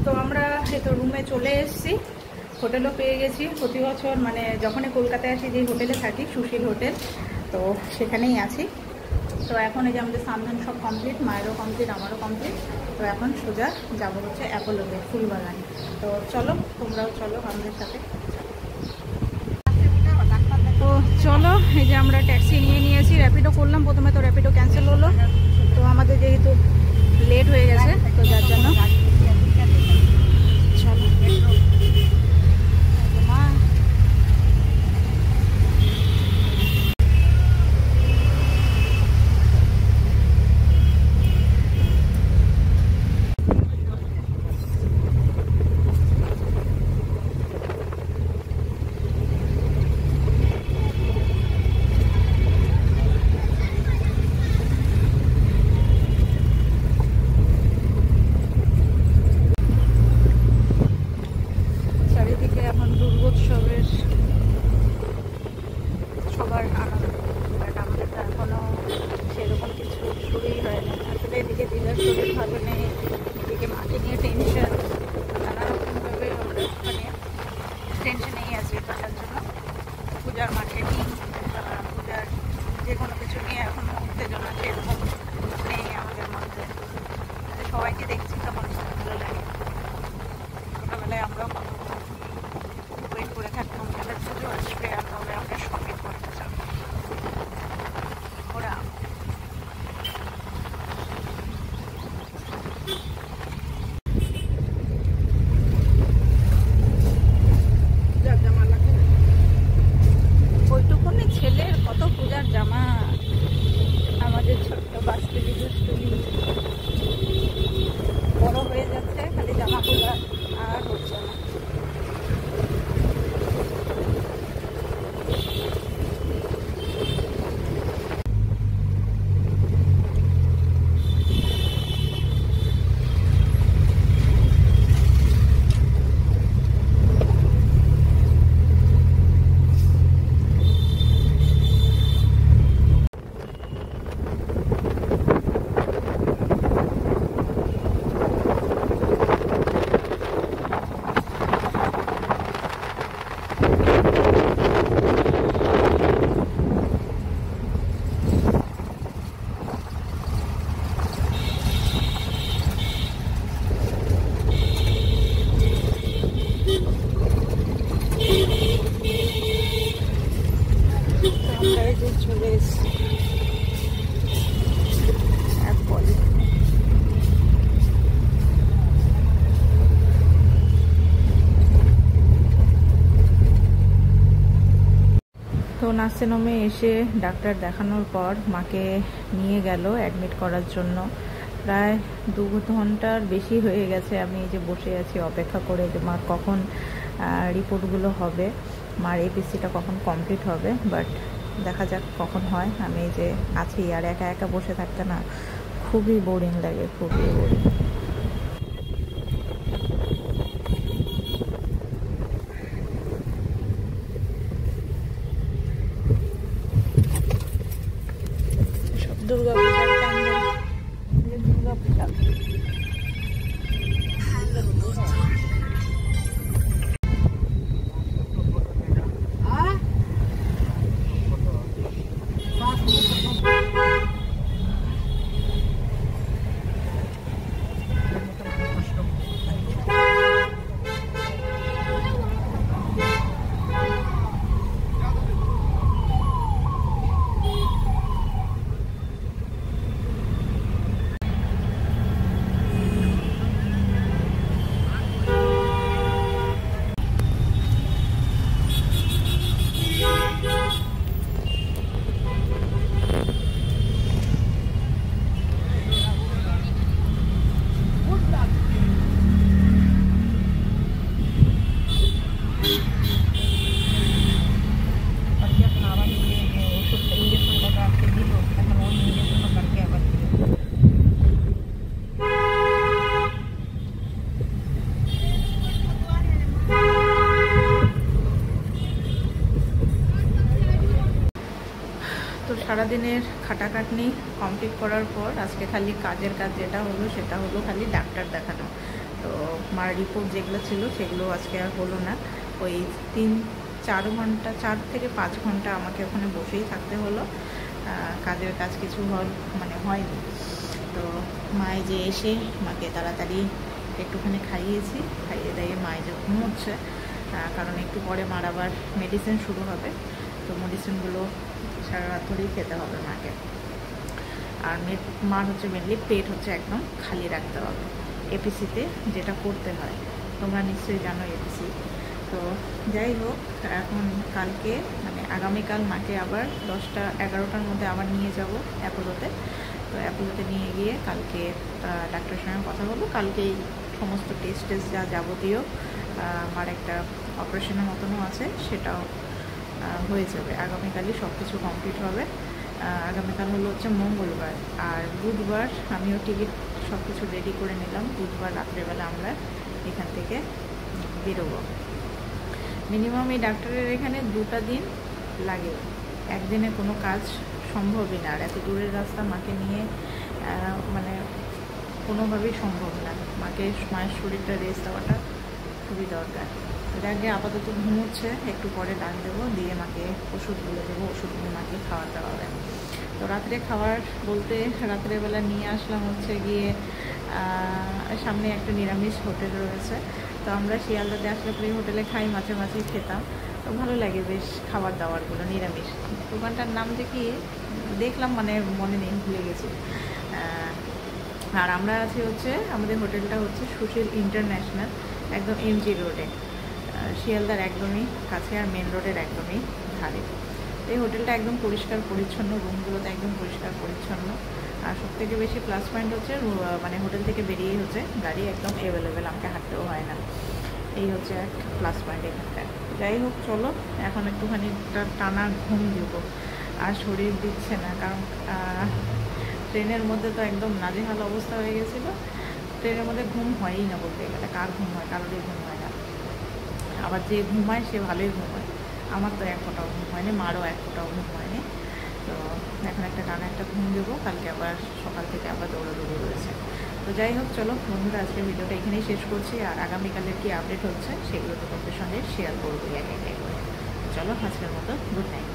তো আমরা এই তো রুমে চলে এসেছি, হোটেলও পেয়ে গেছি। প্রতি বছর মানে যখনই কলকাতায় আসি যে হোটেলে থাকি, সুশীল হোটেল, তো সেখানেই আছি। তো এখন এই যে আমাদের সামধান সব কমপ্লিট, মায়েরও কমপ্লিট, আমারও কমপ্লিট। তো এখন সোজা যাবো হচ্ছে অ্যাপোলোতে, ফুলবাগান। তো চলো, তোমরাও চলো আমাদের সাথে। তো চলো, এই যে আমরা ট্যাক্সি নিয়ে নিয়েছি, র্যাপিডো করলাম প্রথমে, তো র্যাপিডো ক্যান্সেল হলো। তো আমাদের যেহেতু লেট হয়ে গেছে, তো যার জন্য চলো। মা চারিদিকে এখন দুর্গোৎসবের সবার আনন্দ, বাট আমাদের তো এখনো সেরকম কিছু শুরুই হয়নি। আসলে এদিকে দিদার শরীর ভালো নেই, এদিকে মাকে নিয়ে টেনশন, নানা রকমভাবে আমরা মানে টেনশনেই আছি। তো তার জন্য পূজার মার্কেটিং, পূজার যে কোনো কিছু নিয়ে এখন উত্তেজনা সেরকম নেই আমাদের মধ্যে। সবাইকে দেখছি তখন ভালো লাগে। ছোটোবেলায় আমরাও কত ওয়েট করে থাকতাম তাদের পুজো আসবে আর তবে আমরা শপিং করতে যাব। ওরা ওইটুকুনি ছেলের কত পূজার জামা, আমাদের ছোট্ট বাস্তুলি দুষ্টুলি বড় হয়ে যাচ্ছে, খালি জামা পূজা আর হচ্ছে না। চলে এসছি অ্যাপোলো। তো নার্সিংহোমে এসে ডাক্তার দেখানোর পর মাকে নিয়ে গেল অ্যাডমিট করার জন্য। প্রায় 2 ঘন্টার বেশি হয়ে গেছে আমি এই যে বসে আছি অপেক্ষা করে যে মার কখন রিপোর্টগুলো হবে, মার এপিসিটা কখন কমপ্লিট হবে। বাট দেখা যাক কখন হয়। আমি এই যে আছি, আর একা একা বসে থাকতে না খুবই বোরিং লাগে, খুবই বোরিং। সব দুর্গা পূজার প্যান্ডেল, দুর্গা পূজা। সারাদিনের খাটাখাটনি কমপ্লিট করার পর আজকে খালি কাজের কাজ যেটা হলো সেটা হলো খালি ডাক্তার দেখানো। তো মার রিপোর্ট যেগুলো ছিল সেগুলো আজকে আর হলো না। ওই 3-4 ঘন্টা, 4 থেকে 5 ঘন্টা আমাকে ওখানে বসেই থাকতে হলো, কাজের কাজ কিছু হয়নি। তো মায়ে যে এসে মাকে তাড়াতাড়ি একটুখানি খাইয়েছি, খাইয়ে দাইয়ে মায়ে যে ঘুমোচ্ছে, কারণ একটু পরে মার আবার মেডিসিন শুরু হবে। তো মেডিসিনগুলো সারা রাত ধরেই খেতে হবে মাকে। আর মার হচ্ছে মেনলি পেট হচ্ছে একদম খালি রাখতে হবে এপিসিতে, যেটা করতে হয়, তোমরা নিশ্চয়ই জানো এপিসি। তো যাই হোক, এখন কালকে আগামীকাল মাকে আবার 10টা-11টার মধ্যে আবার নিয়ে যাব অ্যাপোলোতে। তো অ্যাপোলোতে নিয়ে গিয়ে কালকে ডাক্তারের সঙ্গে কথা বলবো। কালকেই সমস্ত টেস্ট যা যাবতীয়, আমার একটা অপারেশনের মতনও আছে, সেটাও হয়ে যাবে। আগামীকালই সব কিছু কমপ্লিট হবে। আগামীকাল হচ্ছে মঙ্গলবার, আর বুধবার আমিও টিকিট সব কিছু রেডি করে নিলাম। বুধবার রাত্রেবেলা আমরা এখান থেকে বেরোবো। মিনিমাম এই ডাক্তারের এখানে 2টা দিন লাগে, একদিনে কোনো কাজ সম্ভবই না। আর এত দূরের রাস্তা মাকে নিয়ে কোনোভাবেই সম্ভব না। মায়ের শরীরটা রেস্ট দেওয়াটা খুবই দরকার। এর আগে আপাতত ঘুমোচ্ছে, একটু পরে ডাক দেবো, দিয়ে মাকে ওষুধগুলো দেবো, ওষুধগুলো মাকে খাওয়াতে হবে। তো রাত্রে খাবার বলতে রাত্রেবেলা নিয়ে আসলাম হচ্ছে গিয়ে, সামনে একটা নিরামিষ হোটেল রয়েছে। তো আমরা শিয়ালদাতে আসলে প্রিয় হোটেলে খাই, মাঝে মাঝেই খেতাম। তো ভালো লাগে বেশ খাবার দাবারগুলো, নিরামিষ। দোকানটার নাম যে কি দেখলাম, মনে নেই, ভুলে গেছি। আর আমরা আছি হচ্ছে, আমাদের হোটেলটা হচ্ছে সুশীল ইন্টারন্যাশনাল, একদম এমজি রোডে, শিয়ালদার একদমই কাছে, আর মেন রোডের একদমই ধারে। এই হোটেলটা একদম পরিষ্কার পরিচ্ছন্ন, রুমগুলোতে একদম পরিষ্কার পরিচ্ছন্ন। আর সবথেকে বেশি প্লাস পয়েন্ট হচ্ছে হোটেল থেকে বেরিয়েই হচ্ছে গাড়ি একদম অ্যাভেলেবেল, আমাকে হাঁটতেও হয় না। এই হচ্ছে এক প্লাস পয়েন্ট এখানটায়। যাই হোক, চলো এখন একটুখানি টানা ঘুম দিব। আর শরীর দিচ্ছে না, কারণ ট্রেনের মধ্যে তো একদম নাজেহাল অবস্থা হয়ে গেছিলো। ট্রেনের মধ্যে ঘুম হয়ই না বলতে গেলে, কার ঘুম হয়, কারোরই ঘুম হয় না। আবার যে ঘুমায় সে ভালোই ঘুমায়, আমার তো এক ফোঁটাও ঘুম হয়নি, মারও এক ফোঁটাও ঘুম হয়নি। তো এখন টানা একটা ঘুম দেবো, কালকে আবার সকাল থেকে আবার দৌড়াদৌড়ি রয়েছে। তো যাই হোক, চলো বন্ধুরা, আজকের ভিডিওটা এখানেই শেষ করছি। আর আগামীকালের কি আপডেট হচ্ছে সেগুলো তোমাদের সঙ্গে শেয়ার করবো এক করে। চলো আজকের মতো গুড নাইট।